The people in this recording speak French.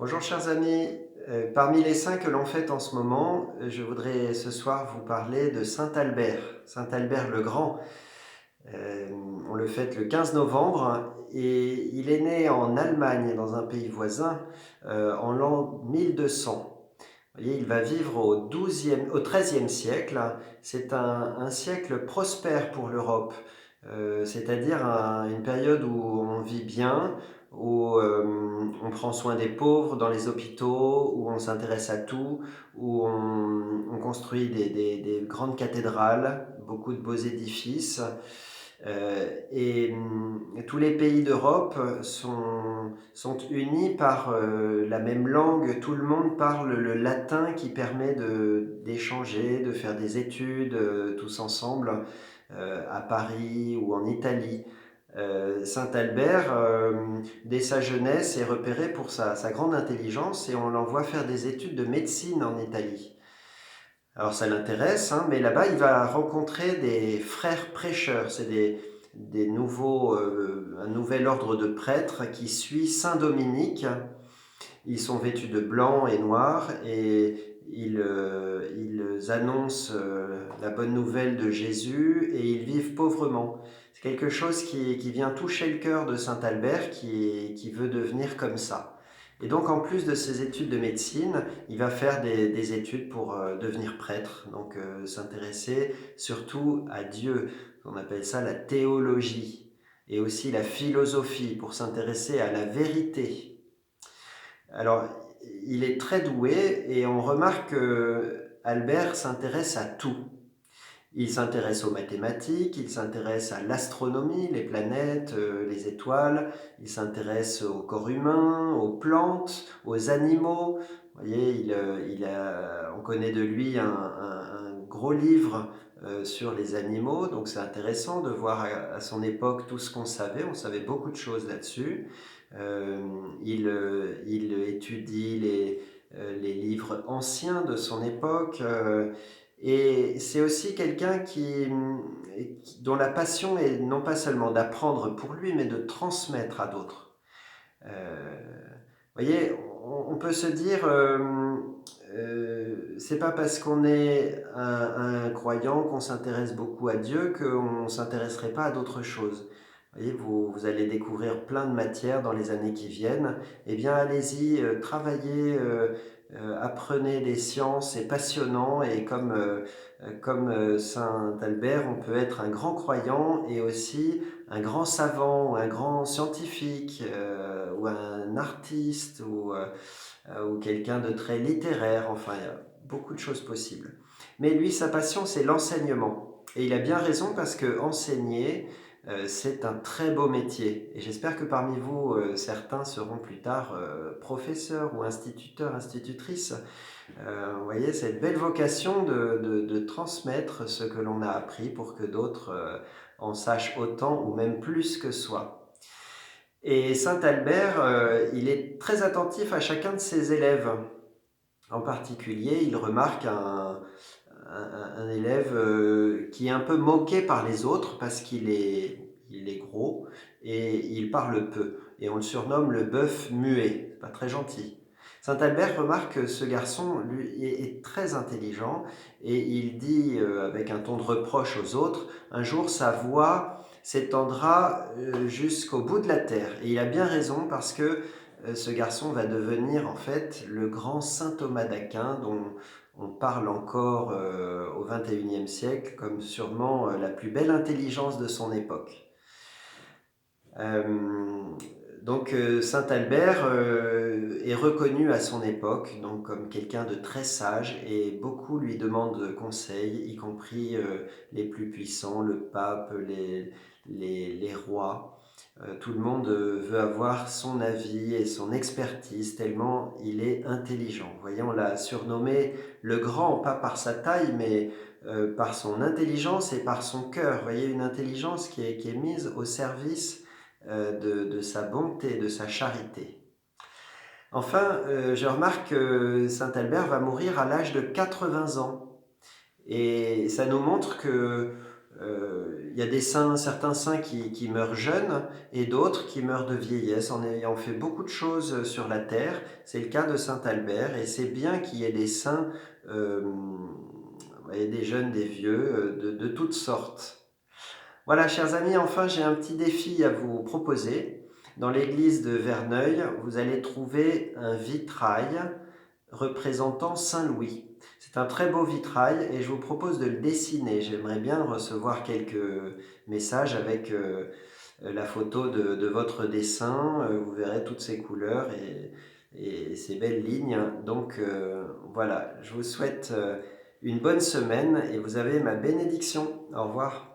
Bonjour chers amis. Parmi les saints que l'on fête en ce moment, je voudrais ce soir vous parler de Saint Albert, Saint Albert le Grand. Euh, on le fête le 15 novembre et il est né en Allemagne, dans un pays voisin, en l'an 1200. Vous voyez, il va vivre au XIIIe siècle. C'est un siècle prospère pour l'Europe, c'est-à-dire une période où on vit bien, où on prend soin des pauvres dans les hôpitaux, où on s'intéresse à tout, où on construit des grandes cathédrales, beaucoup de beaux édifices. Tous les pays d'Europe sont unis par la même langue. Tout le monde parle le latin qui permet d'échanger, de faire des études tous ensemble à Paris ou en Italie. Saint Albert, dès sa jeunesse, est repéré pour sa grande intelligence et on l'envoie faire des études de médecine en Italie. Alors ça l'intéresse, hein, mais là-bas, il va rencontrer des frères prêcheurs. C'est un nouvel ordre de prêtres qui suit Saint Dominique. Ils sont vêtus de blanc et noir et ils annoncent la bonne nouvelle de Jésus et ils vivent pauvrement. C'est quelque chose qui vient toucher le cœur de Saint Albert qui veut devenir comme ça. Et donc en plus de ses études de médecine, il va faire des études pour devenir prêtre, donc s'intéresser surtout à Dieu. On appelle ça la théologie et aussi la philosophie pour s'intéresser à la vérité. Alors, il est très doué et on remarque que Albert s'intéresse à tout. Il s'intéresse aux mathématiques, il s'intéresse à l'astronomie, les planètes, les étoiles, il s'intéresse au corps humain, aux plantes, aux animaux. Vous voyez, on connaît de lui un gros livre sur les animaux, donc c'est intéressant de voir à son époque tout ce qu'on savait. On savait beaucoup de choses là-dessus. Il étudie les livres anciens de son époque. Et c'est aussi quelqu'un dont la passion est non pas seulement d'apprendre pour lui, mais de transmettre à d'autres. Vous voyez, on peut se dire, c'est pas parce qu'on est un croyant qu'on s'intéresse beaucoup à Dieu qu'on ne s'intéresserait pas à d'autres choses. Vous voyez, vous allez découvrir plein de matières dans les années qui viennent. Eh bien, allez-y, travaillez, apprenez des sciences, c'est passionnant. Et comme Saint Albert, on peut être un grand croyant et aussi un grand savant ou un grand scientifique ou un artiste ou quelqu'un de très littéraire. Enfin, il y a beaucoup de choses possibles. Mais lui, sa passion, c'est l'enseignement. Et il a bien raison parce que enseigner, c'est un très beau métier. Et j'espère que parmi vous, certains seront plus tard professeurs ou instituteurs, institutrices. Vous voyez, cette belle vocation de transmettre ce que l'on a appris pour que d'autres en sachent autant ou même plus que soi. Et Saint Albert, il est très attentif à chacun de ses élèves. En particulier, il remarque un élève qui est un peu moqué par les autres parce il est gros et il parle peu. Et on le surnomme le bœuf muet. C'est pas très gentil. Saint Albert remarque que ce garçon, lui, est très intelligent et il dit avec un ton de reproche aux autres, un jour sa voix s'étendra jusqu'au bout de la terre. Et il a bien raison parce que ce garçon va devenir en fait le grand saint Thomas d'Aquin dont on parle encore au XXIe siècle comme sûrement la plus belle intelligence de son époque. Euh, Saint Albert est reconnu à son époque donc comme quelqu'un de très sage et beaucoup lui demandent conseil, y compris les plus puissants, le pape, les rois. Tout le monde veut avoir son avis et son expertise tellement il est intelligent. Vous voyez, on l'a surnommé le grand, pas par sa taille, mais par son intelligence et par son cœur. Vous voyez, une intelligence qui est mise au service de sa bonté, de sa charité. Enfin, je remarque que Saint Albert va mourir à l'âge de 80 ans. Et ça nous montre que il y a des saints, certains saints qui meurent jeunes et d'autres qui meurent de vieillesse en ayant fait beaucoup de choses sur la terre. C'est le cas de saint Albert et c'est bien qu'il y ait des saints, et des jeunes, des vieux, de toutes sortes. Voilà, chers amis, enfin j'ai un petit défi à vous proposer. Dans l'église de Verneuil, vous allez trouver un vitrail représentant Saint Louis. C'est un très beau vitrail et je vous propose de le dessiner. J'aimerais bien recevoir quelques messages avec la photo de votre dessin. Vous verrez toutes ces couleurs et ces belles lignes. Donc voilà, je vous souhaite une bonne semaine et vous avez ma bénédiction. Au revoir.